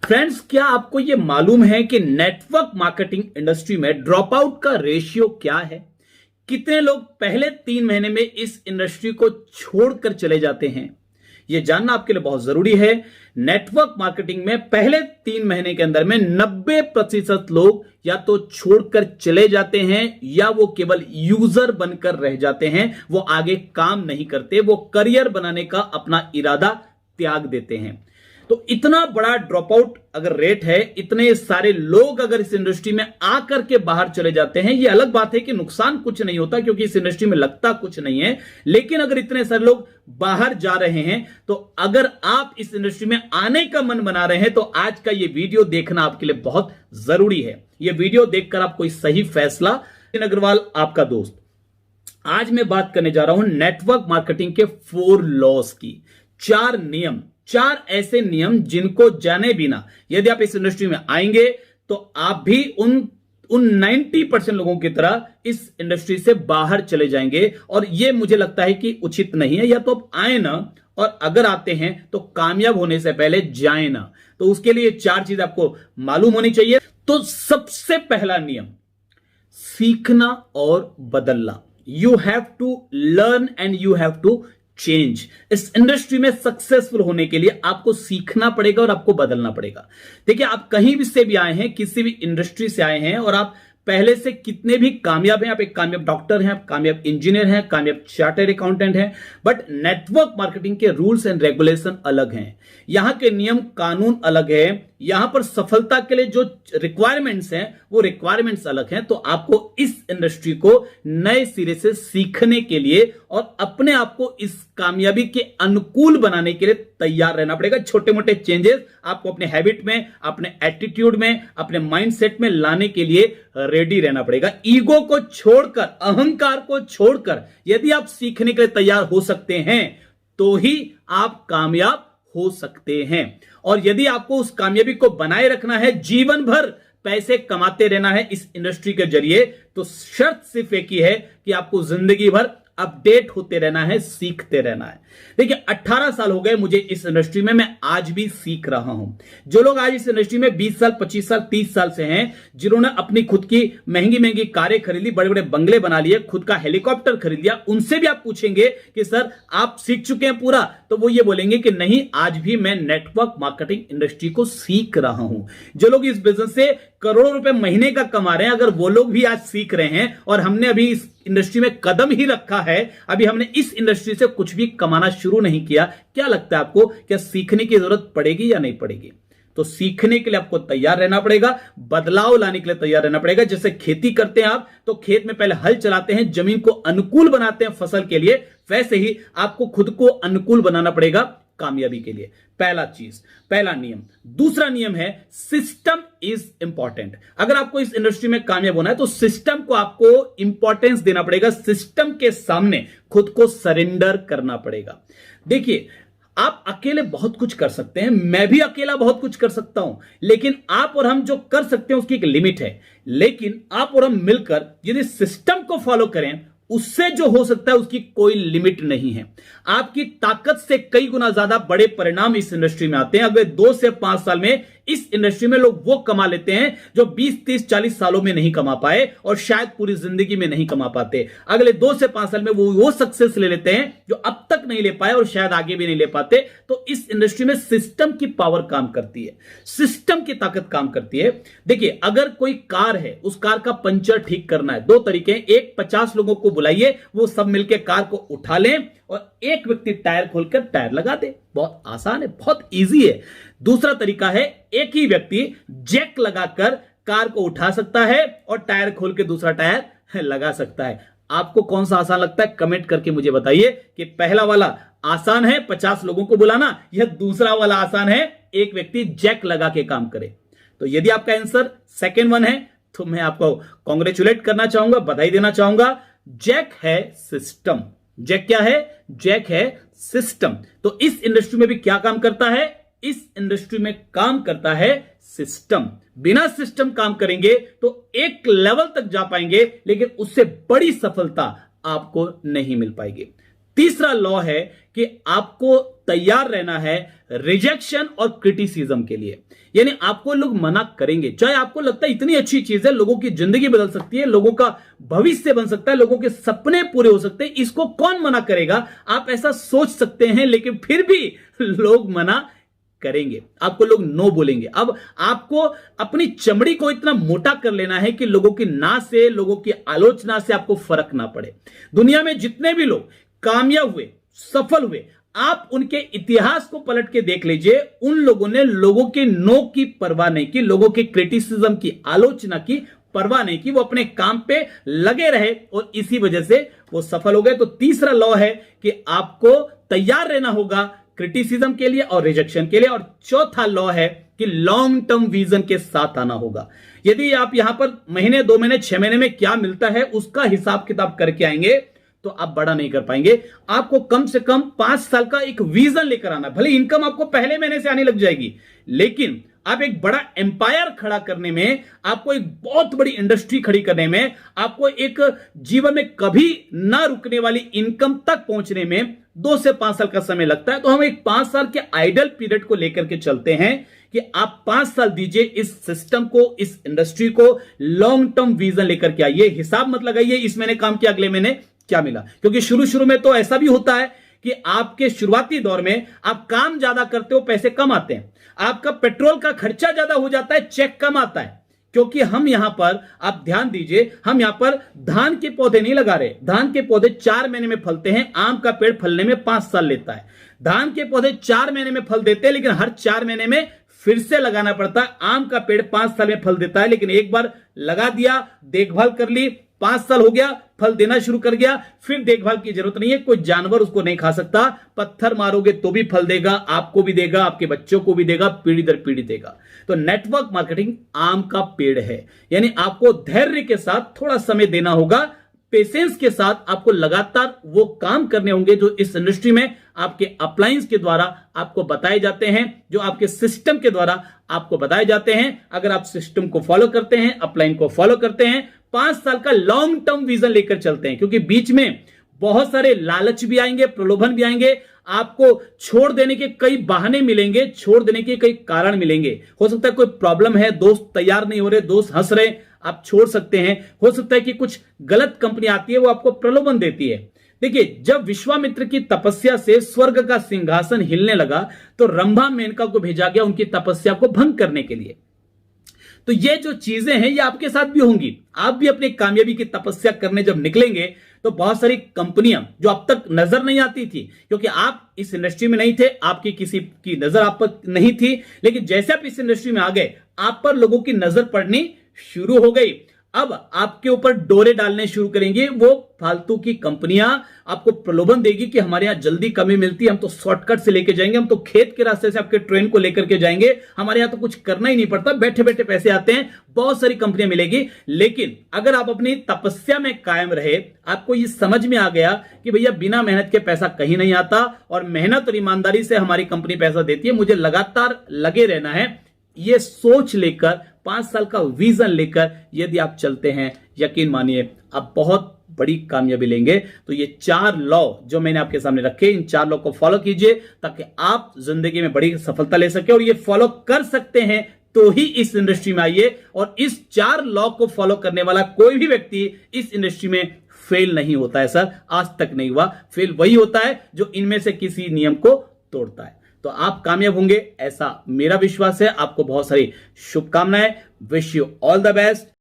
Friends, क्या आपको यह मालूम है कि नेटवर्क मार्केटिंग इंडस्ट्री में ड्रॉप आउट का रेशियो क्या है? कितने लोग पहले 3 महीने में इस इंडस्ट्री को छोड़कर चले जाते हैं? यह जानना आपके लिए बहुत जरूरी है। नेटवर्क मार्केटिंग में पहले 3 महीने के अंदर में 90% लोग या तो छोड़कर चले जाते हैं या वो केवल यूजर बनकर रह जाते हैं। वो आगे काम नहीं करते, वो करियर बनाने का अपना इरादा त्याग देते हैं। तो इतना बड़ा ड्रॉप आउट अगर रेट है, इतने सारे लोग अगर इस इंडस्ट्री में आकर के बाहर चले जाते हैं, ये अलग बात है कि नुकसान कुछ नहीं होता क्योंकि इस इंडस्ट्री में लगता कुछ नहीं है। लेकिन अगर इतने सारे लोग बाहर जा रहे हैं तो अगर आप इस इंडस्ट्री में आने का मन बना रहे हैं तो आज का ये वीडियो देखना आपके लिए बहुत जरूरी है। ये वीडियो देखकर आप कोई सही फैसला। नितिन अग्रवाल आपका दोस्त। आज मैं बात करने जा रहा हूं नेटवर्क मार्केटिंग के 4 लॉस की। 4 नियम, 4 ऐसे नियम जिनको जाने बिना यदि आप इस इंडस्ट्री में आएंगे तो आप भी उन 90% लोगों की तरह इस इंडस्ट्री से बाहर चले जाएंगे। और यह मुझे लगता है कि उचित नहीं है। या तो आप आए ना, और अगर आते हैं तो कामयाब होने से पहले जाए ना। तो उसके लिए 4 चीज आपको मालूम होनी चाहिए। तो सबसे पहला नियम, सीखना और बदलना। You have to learn and you have to change. इस इंडस्ट्री में सक्सेसफुल होने के लिए आपको सीखना पड़ेगा और आपको बदलना पड़ेगा। देखिए, आप कहीं भी से भी आए हैं, किसी भी इंडस्ट्री से आए हैं और आप पहले से कितने भी कामयाब हैं, आप एक कामयाब डॉक्टर हैं, आप कामयाब इंजीनियर हैं, कामयाब चार्टर्ड अकाउंटेंट हैं, बट नेटवर्क मार्केटिंग के रूल्स एंड रेगुलेशन अलग हैं। यहां के नियम कानून अलग है। यहां पर सफलता के लिए जो रिक्वायरमेंट्स हैं वो रिक्वायरमेंट्स अलग हैं। तो आपको इस इंडस्ट्री को नए सिरे से सीखने के लिए और अपने आप को इस कामयाबी के अनुकूल बनाने के लिए तैयार रहना पड़ेगा। छोटे मोटे चेंजेस आपको अपने हैबिट में, अपने एटीट्यूड में, अपने माइंडसेट में लाने के लिए रेडी रहना पड़ेगा। ईगो को छोड़कर, अहंकार को छोड़कर यदि आप सीखने के लिए तैयार हो सकते हैं तो ही आप कामयाब हो सकते हैं। और यदि आपको उस कामयाबी को बनाए रखना है, जीवन भर पैसे कमाते रहना है इस इंडस्ट्री के जरिए, तो शर्त सिर्फ एक ही है कि आपको जिंदगी भर अपडेट होते रहना है, सीखते रहना है। देखिए, 18 साल हो गए मुझे इस इंडस्ट्री में, मैं आज भी सीख रहा हूं। जो लोग आज इस इंडस्ट्री में 20 साल, 25 साल, 30 साल से हैं, जिन्होंने अपनी खुद की महंगी महंगी कारें खरीद ली, बड़े बड़े बंगले बना लिए, खुद का हेलीकॉप्टर खरीद लिया, उनसे भी आप पूछेंगे कि सर आप सीख चुके हैं पूरा, तो वो ये बोलेंगे कि नहीं, आज भी मैं नेटवर्क मार्केटिंग इंडस्ट्री को सीख रहा हूं। जो लोग इस बिजनेस से करोड़ों रुपए महीने का कमा रहे हैं, अगर वो लोग भी आज सीख रहे हैं और हमने अभी इस इंडस्ट्री में कदम ही रखा है, अभी हमने इस इंडस्ट्री से कुछ भी कमाना शुरू नहीं किया, क्या लगता है आपको, क्या सीखने की जरूरत पड़ेगी या नहीं पड़ेगी? तो सीखने के लिए आपको तैयार रहना पड़ेगा, बदलाव लाने के लिए तैयार रहना पड़ेगा। जैसे खेती करते हैं आप, तो खेत में पहले हल चलाते हैं, जमीन को अनुकूल बनाते हैं फसल के लिए, वैसे ही आपको खुद को अनुकूल बनाना पड़ेगा कामयाबी के लिए। पहला चीज, पहला नियम। दूसरा नियम है सिस्टम इज इंपॉर्टेंट। अगर आपको इस इंडस्ट्री में कामयाब होना है तो सिस्टम को आपको इंपॉर्टेंस देना पड़ेगा। सिस्टम के सामने खुद को सरेंडर करना पड़ेगा। देखिए, आप अकेले बहुत कुछ कर सकते हैं, मैं भी अकेला बहुत कुछ कर सकता हूं, लेकिन आप और हम जो कर सकते हैं उसकी एक लिमिट है। लेकिन आप और हम मिलकर यदि सिस्टम को फॉलो करें, उससे जो हो सकता है उसकी कोई लिमिट नहीं है। आपकी ताकत से कई गुना ज्यादा बड़े परिणाम इस इंडस्ट्री में आते हैं। अगले 2 से 5 साल में इस इंडस्ट्री में लोग वो कमा लेते हैं जो 20, 30, 40 सालों में नहीं कमा पाए और शायद पूरी जिंदगी में नहीं कमा पाते। अगले 2 से 5 साल में वो सक्सेस ले लेते हैं जो अब तक नहीं ले पाए और शायद आगे भी नहीं ले पाते। तो इस इंडस्ट्री में सिस्टम की पावर काम करती है, सिस्टम की ताकत काम करती है। देखिए, अगर कोई कार है, उस कार का पंचर ठीक करना है, 2 तरीके हैं। एक, 50 लोगों को बुलाइए, वो सब मिलकर कार को उठा लें और एक व्यक्ति टायर खोलकर टायर लगा दे। बहुत आसान है, बहुत इजी है। दूसरा तरीका है, एक ही व्यक्ति जैक लगाकर कार को उठा सकता है और टायर खोल के दूसरा टायर लगा सकता है। आपको कौन सा आसान लगता है? कमेंट करके मुझे बताइए कि पहला वाला आसान है 50 लोगों को बुलाना, या दूसरा वाला आसान है एक व्यक्ति जैक लगा के काम करे। तो यदि आपका आंसर सेकेंड वन है तो मैं आपको कांग्रेचुलेट करना चाहूंगा, बधाई देना चाहूंगा। जैक है सिस्टम। जैक क्या है? जैक है सिस्टम। तो इस इंडस्ट्री में भी क्या काम करता है? इस इंडस्ट्री में काम करता है सिस्टम। बिना सिस्टम काम करेंगे तो एक लेवल तक जा पाएंगे, लेकिन उससे बड़ी सफलता आपको नहीं मिल पाएगी। तीसरा लॉ है कि आपको तैयार रहना है रिजेक्शन और क्रिटिसिज्म के लिए। यानी आपको लोग मना करेंगे, चाहे आपको लगता है इतनी अच्छी चीज है, लोगों की जिंदगी बदल सकती है, लोगों का भविष्य बन सकता है, लोगों के सपने पूरे हो सकते हैं, इसको कौन मना करेगा, आप ऐसा सोच सकते हैं, लेकिन फिर भी लोग मना करेंगे, आपको लोग नो बोलेंगे। अब आपको अपनी चमड़ी को इतना मोटा कर लेना है कि लोगों की ना से, लोगों की आलोचना से आपको फर्क ना पड़े। दुनिया में जितने भी लोग कामयाब हुए, सफल हुए, आप उनके इतिहास को पलट के देख लीजिए, उन लोगों ने लोगों के नो की परवाह नहीं की, लोगों के क्रिटिसिज्म की, आलोचना की परवाह नहीं की, वो अपने काम पे लगे रहे और इसी वजह से वो सफल हो गए। तो तीसरा लॉ है कि आपको तैयार रहना होगा क्रिटिसिज्म के लिए और रिजेक्शन के लिए। और चौथा लॉ है कि लॉन्ग टर्म विजन के साथ आना होगा। यदि आप यहां पर महीने, 2 महीने, 6 महीने में क्या मिलता है उसका हिसाब किताब करके आएंगे तो आप बड़ा नहीं कर पाएंगे। आपको कम से कम 5 साल का एक विजन लेकर आना। भले इनकम आपको पहले महीने से आने लग जाएगी, लेकिन आप एक बड़ा एम्पायर खड़ा करने में, आपको एक बहुत बड़ी इंडस्ट्री खड़ी करने में, आपको एक जीवन में कभी ना रुकने वाली इनकम तक पहुंचने में 2 से 5 साल का समय लगता है। तो हम एक 5 साल के आइडल पीरियड को लेकर के चलते हैं कि आप 5 साल दीजिए इस सिस्टम को, इस इंडस्ट्री को, लॉन्ग टर्म विजन लेकर के आइए। हिसाब मत लगाइए इस महीने काम किया, अगले महीने क्या मिला, क्योंकि शुरू में तो ऐसा भी होता है कि आपके शुरुआती दौर में आप काम ज्यादा करते हो, पैसे कम आते हैं, आपका पेट्रोल का खर्चा ज्यादा हो जाता है, चेक कम आता है। क्योंकि हम यहां पर, आप ध्यान दीजिए, हम यहां पर धान के पौधे नहीं लगा रहे। धान के पौधे 4 महीने में फलते हैं, आम का पेड़ फलने में 5 साल लेता है। धान के पौधे 4 महीने में फल देते हैं, लेकिन हर 4 महीने में फिर से लगाना पड़ता है। आम का पेड़ 5 साल में फल देता है, लेकिन एक बार लगा दिया, देखभाल कर ली, 5 साल हो गया, फल देना शुरू कर गया, फिर देखभाल की जरूरत नहीं है, कोई जानवर उसको नहीं खा सकता, पत्थर मारोगे तो भी फल देगा, आपको भी देगा, आपके बच्चों को भी देगा, पीढ़ी दर पीढ़ी देगा। तो नेटवर्क मार्केटिंग आम का पेड़ है। यानी आपको धैर्य के साथ थोड़ा समय देना होगा, पेशेंस के साथ आपको लगातार वो काम करने होंगे जो इस इंडस्ट्री में आपके अपलाइंस के द्वारा आपको बताए जाते हैं, जो आपके सिस्टम के द्वारा आपको बताए जाते हैं। अगर आप सिस्टम को फॉलो करते हैं, अपलाइन को फॉलो करते हैं, 5 साल का लॉन्ग टर्म विजन लेकर चलते हैं, क्योंकि बीच में बहुत सारे लालच भी आएंगे, प्रलोभन भी आएंगे, आपको छोड़ देने के कई बहाने मिलेंगे, छोड़ देने के कई कारण मिलेंगे। हो सकता है कोई प्रॉब्लम है, दोस्त तैयार नहीं हो रहे, दोस्त हंस रहे, आप छोड़ सकते हैं। हो सकता है कि कुछ गलत कंपनी आती है, वो आपको प्रलोभन देती है। देखिए, जब विश्वामित्र की तपस्या से स्वर्ग का सिंहासन हिलने लगा तो रंभा मेनका को भेजा गया उनकी तपस्या को भंग करने के लिए। तो ये जो चीजें हैं ये आपके साथ भी होंगी। आप भी अपनी कामयाबी की तपस्या करने जब निकलेंगे तो बहुत सारी कंपनियां जो अब तक नजर नहीं आती थी, क्योंकि आप इस इंडस्ट्री में नहीं थे, आपकी किसी की नजर आप पर नहीं थी, लेकिन जैसे आप इस इंडस्ट्री में आ गए, आप पर लोगों की नजर पड़नी शुरू हो गई। अब आपके ऊपर डोरे डालने शुरू करेंगे वो फालतू की कंपनियां, आपको प्रलोभन देगी कि हमारे यहां जल्दी कमी मिलती है, हम तो शॉर्टकट से लेके जाएंगे, हम तो खेत के रास्ते से आपके ट्रेन को लेकर के जाएंगे, हमारे यहां तो कुछ करना ही नहीं पड़ता, बैठे बैठे पैसे आते हैं। बहुत सारी कंपनियां मिलेगी, लेकिन अगर आप अपनी तपस्या में कायम रहे, आपको ये समझ में आ गया कि भैया बिना मेहनत के पैसा कहीं नहीं आता और मेहनत और ईमानदारी से हमारी कंपनी पैसा देती है, मुझे लगातार लगे रहना है, ये सोच लेकर 5 साल का विजन लेकर यदि आप चलते हैं, यकीन मानिए आप बहुत बड़ी कामयाबी लेंगे। तो ये 4 लॉ जो मैंने आपके सामने रखे, इन 4 लॉ को फॉलो कीजिए ताकि आप जिंदगी में बड़ी सफलता ले सके। और ये फॉलो कर सकते हैं तो ही इस इंडस्ट्री में आइए। और इस 4 लॉ को फॉलो करने वाला कोई भी व्यक्ति इस इंडस्ट्री में फेल नहीं होता है सर, आज तक नहीं हुआ। फेल वही होता है जो इनमें से किसी नियम को तोड़ता है। तो आप कामयाब होंगे ऐसा मेरा विश्वास है। आपको बहुत सारी शुभकामनाएं। Wish you all the best.